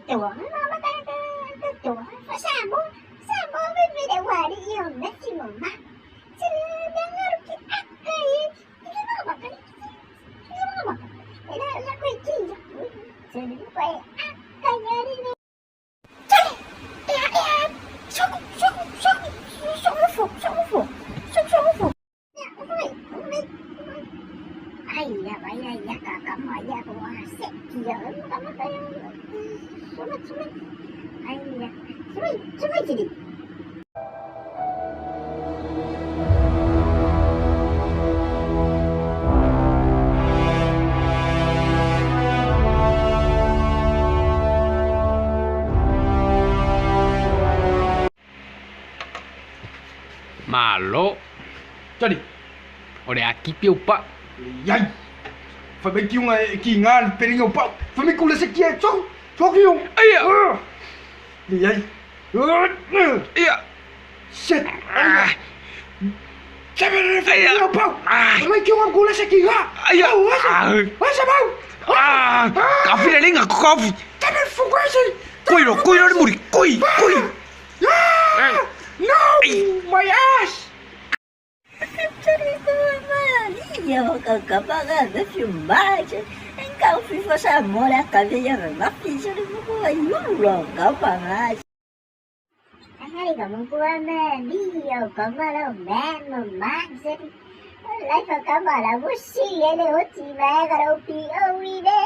tua, mamma tua, facciamo vedere guardi io un attimo, ma se dengar ki akai, mamma kan, mamma, la kucing, jadi kayak akanya ini. Ayah, kamu ayah wasek jalan kamu kayak sulit. Ayah, sulit jadi. Malo. Jadi, Oleh aqui piu pak. yai. Phải bên kia ngay kỳ ngan, bên nhau bạo, phải bên cùng là sẽ kia cho kia. Iya. Đi yai. Iya. Shit. Sao bên phải Iya. nhau bạo? Ah. Phải bên kia ngan cùng là sẽ kia. Iya. Wah, sao bạo? Coffee na linga coffee. Sao bên phụ quá gì? Kuy no muri. Kuy. No, my ass. Io che pagando filmagem, em calfi fosse amore a cadeia na ficha de mulo, capaz. Hari kamu kuat dia kamera man max. Life kamera busi ele oti vai agora o pi o ide.